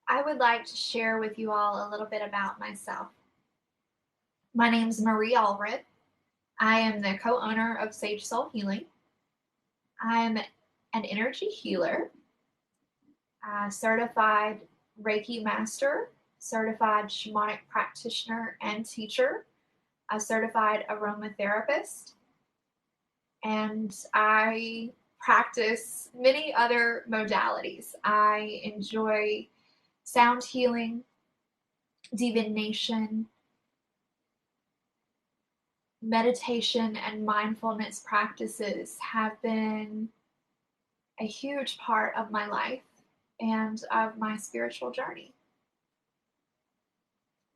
I would like to share with you all a little bit about myself. My name is Marie Allred. I am the co-owner of Sage Soul Healing. I'm an energy healer, a certified Reiki master, certified shamanic practitioner and teacher, a certified aromatherapist, and I practice many other modalities. I enjoy sound healing, divination, meditation, and mindfulness practices have been a huge part of my life and of my spiritual journey.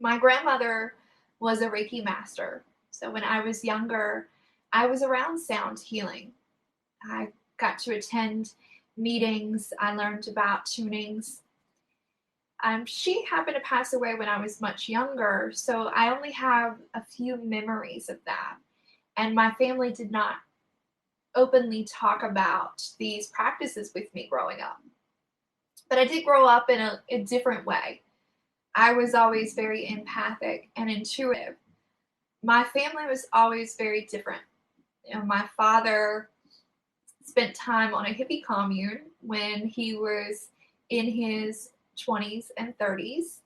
My grandmother was a Reiki master. So when I was younger, I was around sound healing. I got to attend meetings. I learned about tunings. She happened to pass away when I was much younger, so I only have a few memories of that. And my family did not openly talk about these practices with me growing up. But I did grow up in a different way. I was always very empathic and intuitive. My family was always very different. My father spent time on a hippie commune when he was in his 20s and 30s.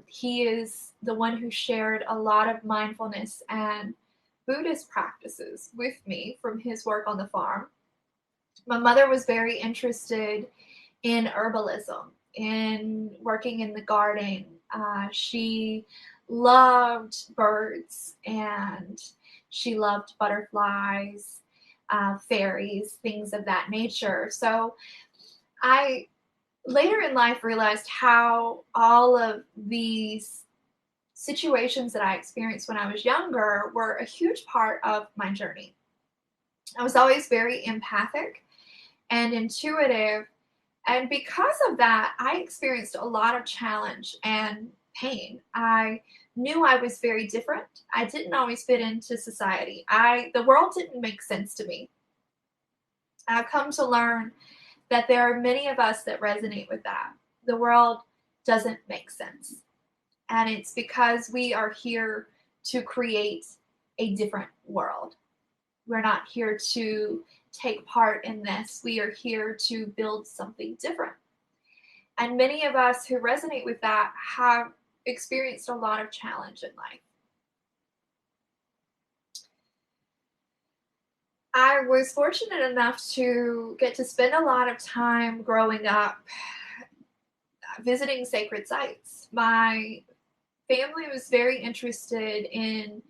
He is the one who shared a lot of mindfulness and Buddhist practices with me from his work on the farm. My mother was very interested in herbalism, in working in the garden. She loved birds and she loved butterflies, fairies, things of that nature. So I later in life realized how all of these situations that I experienced when I was younger were a huge part of my journey. I was always very empathic and intuitive. And because of that, I experienced a lot of challenge and pain. I knew I was very different. I didn't always fit into society. The world didn't make sense to me. I've come to learn that there are many of us that resonate with that. The world doesn't make sense. And it's because we are here to create a different world. We're not here to take part in this. We are here to build something different. And many of us who resonate with that have experienced a lot of challenge in life. I was fortunate enough to get to spend a lot of time growing up visiting sacred sites. My family was very interested in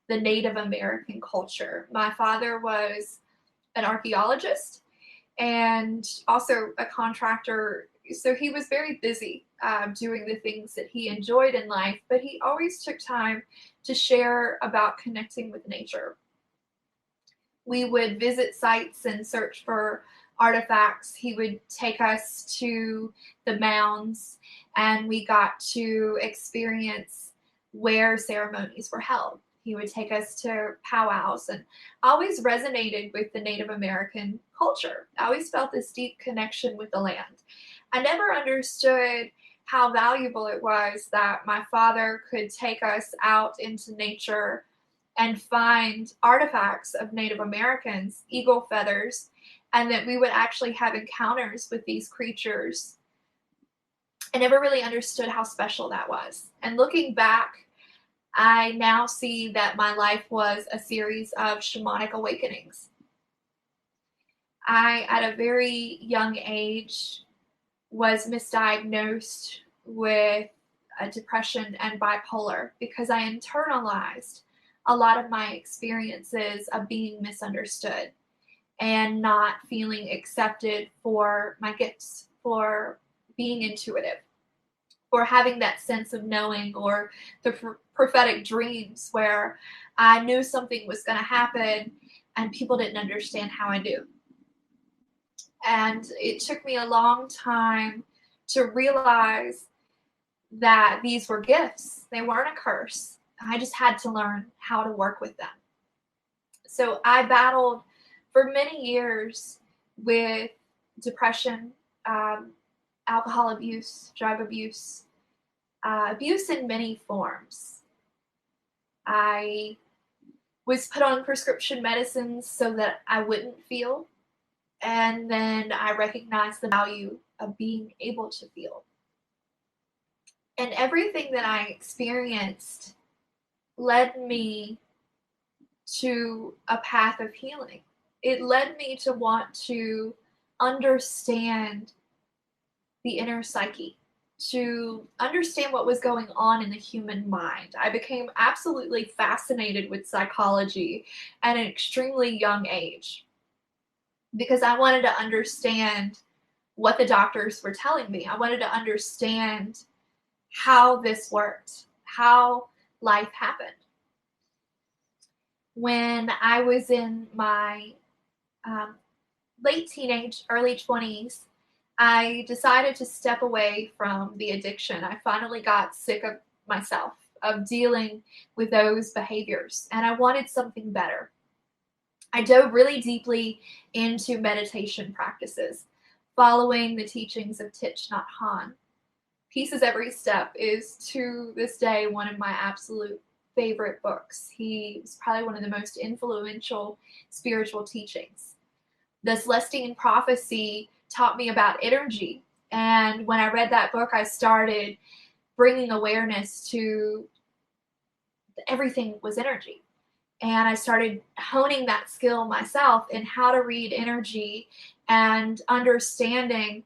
the Native American culture. My father was an archaeologist and also a contractor. So he was very busy doing the things that he enjoyed in life, but he always took time to share about connecting with nature. We would visit sites and search for artifacts. He would take us to the mounds, and we got to experience where ceremonies were held. He would take us to powwows, and always resonated with the Native American culture. I always felt this deep connection with the land. I never understood how valuable it was that my father could take us out into nature and find artifacts of Native Americans, eagle feathers, and that we would actually have encounters with these creatures. I never really understood how special that was. And looking back, I now see that my life was a series of shamanic awakenings. I, at a very young age, was misdiagnosed with depression and bipolar because I internalized a lot of my experiences of being misunderstood and not feeling accepted for my gifts, for being intuitive, for having that sense of knowing, or the prophetic dreams where I knew something was going to happen and people didn't understand how I knew. And it took me a long time to realize that these were gifts. They weren't a curse. I just had to learn how to work with them. So I battled for many years with depression. alcohol abuse, drug abuse, abuse in many forms. I was put on prescription medicines so that I wouldn't feel. And then I recognized the value of being able to feel. And everything that I experienced led me to a path of healing. It led me to want to understand the inner psyche, to understand what was going on in the human mind. I became absolutely fascinated with psychology at an extremely young age because I wanted to understand what the doctors were telling me. I wanted to understand how this worked, how life happened. When I was in my late teenage, early 20s, I decided to step away from the addiction. I finally got sick of myself, of dealing with those behaviors, and I wanted something better. I dove really deeply into meditation practices, following the teachings of Thich Nhat Hanh. Pieces Every Step is, to this day, one of my absolute favorite books. He was probably one of the most influential spiritual teachings. The Celestine Prophecy taught me about energy. And when I read that book, I started bringing awareness to everything was energy. And I started honing that skill myself in how to read energy and understanding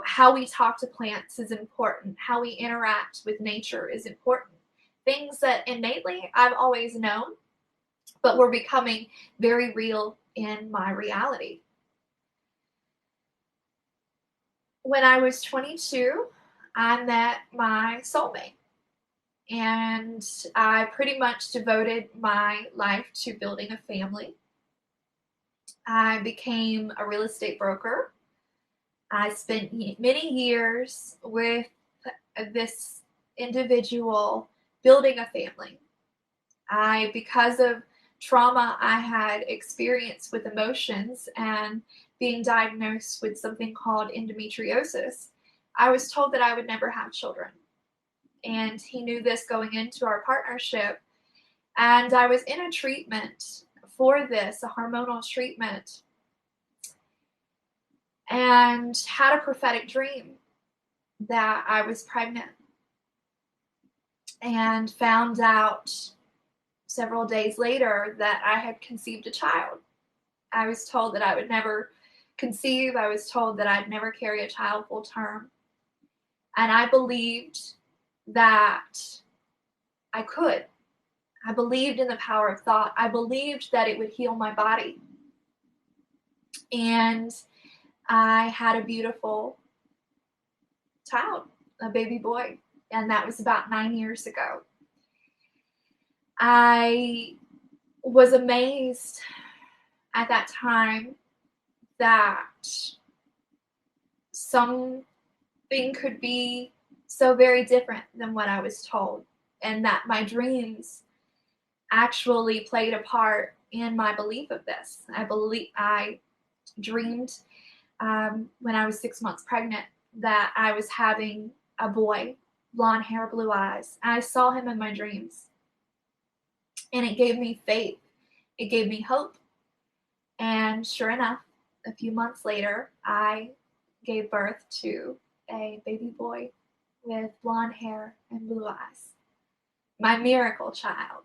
how we talk to plants is important. How we interact with nature is important. Things that innately I've always known, but were becoming very real in my reality. When I was 22, I met my soulmate. And I pretty much devoted my life to building a family. I became a real estate broker. I spent many years with this individual building a family. Because of trauma I had experienced with emotions and being diagnosed with something called endometriosis, I was told that I would never have children. And he knew this going into our partnership. And I was in a treatment for this, a hormonal treatment, and had a prophetic dream that I was pregnant, and found out several days later that I had conceived a child. I was told that I would never conceive. I was told that I'd never carry a child full term. And I believed that I could. I believed in the power of thought. I believed that it would heal my body. And I had a beautiful child, a baby boy. And that was about 9 years ago. I was amazed at that time that something could be so very different than what I was told, and that my dreams actually played a part in my belief of this. I dreamed when I was 6 months pregnant that I was having a boy, blonde hair, blue eyes. I saw him in my dreams, and it gave me faith. It gave me hope. And sure enough, a few months later, I gave birth to a baby boy with blonde hair and blue eyes. My miracle child.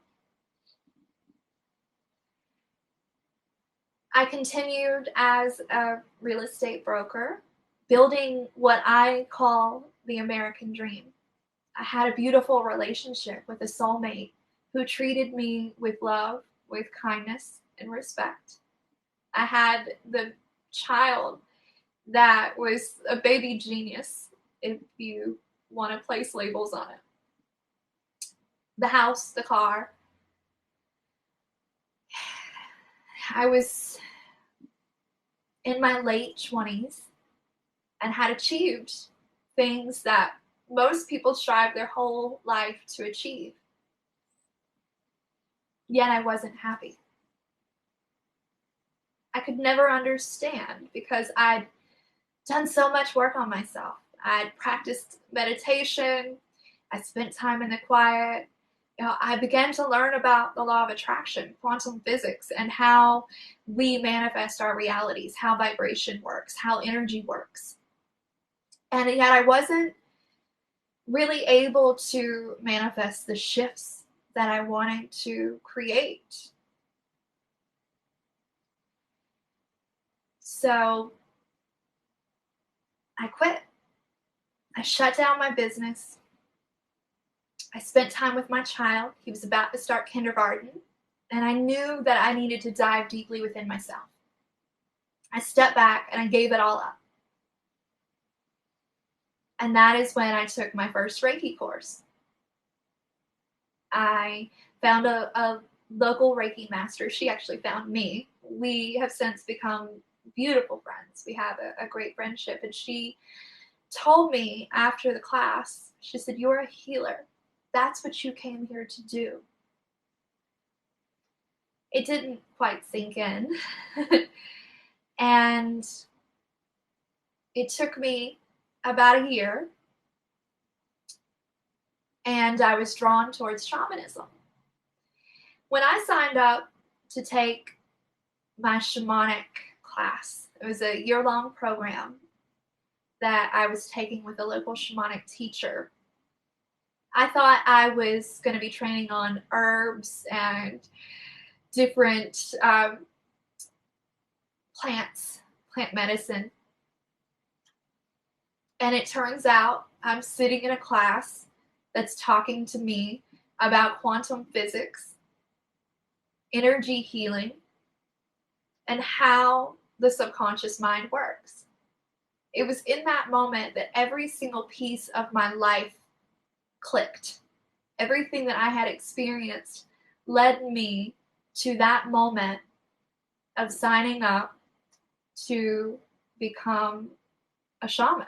I continued as a real estate broker, building what I call the American dream. I had a beautiful relationship with a soulmate who treated me with love, with kindness, and respect. I had the child that was a baby genius, if you want to place labels on it. The house, the car. I was in my late 20s and had achieved things that most people strive their whole life to achieve. Yet I wasn't happy. I could never understand because I'd done so much work on myself. I practiced meditation. I spent time in the quiet. I began to learn about the law of attraction, quantum physics, and how we manifest our realities, how vibration works, how energy works. And yet I wasn't really able to manifest the shifts that I wanted to create. So I quit. I shut down my business. I spent time with my child. He was about to start kindergarten, and I knew that I needed to dive deeply within myself. I stepped back and I gave it all up. And that is when I took my first Reiki course. I found a local Reiki master. She actually found me. We have since become beautiful friends. We have a great friendship. And she told me after the class, she said, "You're a healer. That's what you came here to do." It didn't quite sink in. And it took me about a year, and I was drawn towards shamanism. When I signed up to take my shamanic class, it was a year-long program that I was taking with a local shamanic teacher. I thought I was going to be training on herbs and different plants, plant medicine. And it turns out I'm sitting in a class that's talking to me about quantum physics, energy healing, and how the subconscious mind works. It was in that moment that every single piece of my life clicked. Everything that I had experienced led me to that moment of signing up to become a shaman.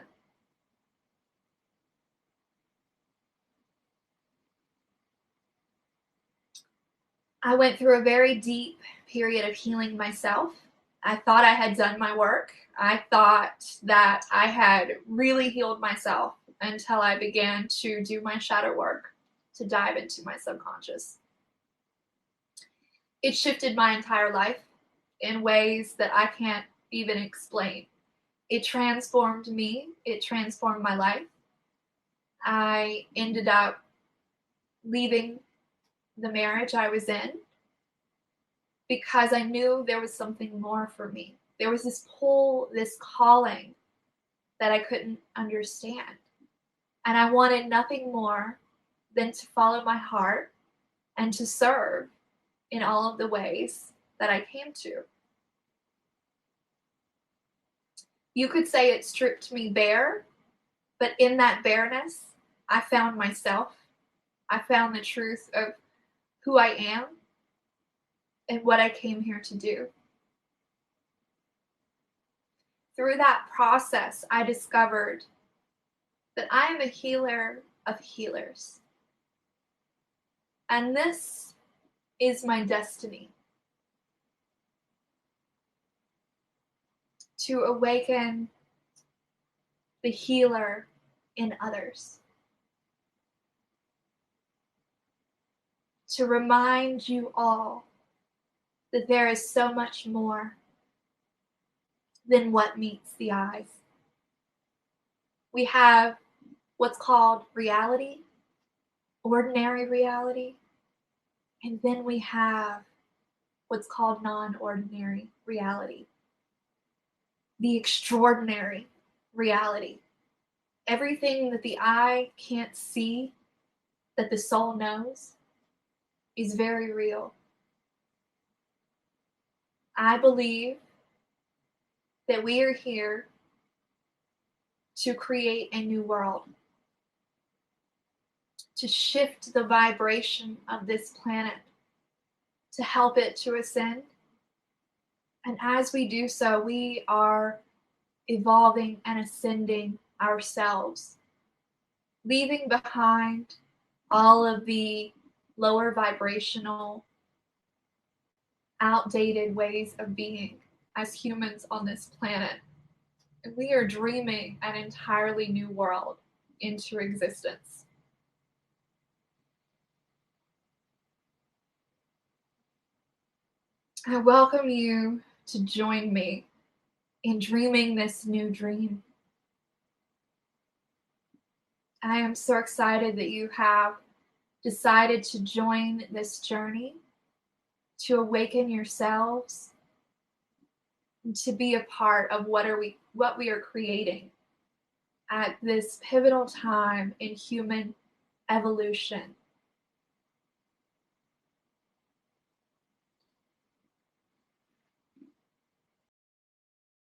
I went through a very deep period of healing myself. I thought I had done my work. I thought that I had really healed myself until I began to do my shadow work, to dive into my subconscious. It shifted my entire life in ways that I can't even explain. It transformed me. It transformed my life. I ended up leaving the marriage I was in because I knew there was something more for me. There was this pull, this calling that I couldn't understand. And I wanted nothing more than to follow my heart and to serve in all of the ways that I came to. You could say it stripped me bare, but in that bareness, I found myself. I found the truth of who I am and what I came here to do. Through that process, I discovered that I am a healer of healers. And this is my destiny. To awaken the healer in others. To remind you all that there is so much more than what meets the eyes. We have what's called reality, ordinary reality, and then we have what's called non-ordinary reality, the extraordinary reality. Everything that the eye can't see, that the soul knows, is very real. I believe that we are here to create a new world, to shift the vibration of this planet, to help it to ascend. And as we do so, we are evolving and ascending ourselves, leaving behind all of the lower vibrational, outdated ways of being as humans on this planet. We are dreaming an entirely new world into existence. I welcome you to join me in dreaming this new dream. I am so excited that you have decided to join this journey, to awaken yourselves, and to be a part of what we are creating at this pivotal time in human evolution.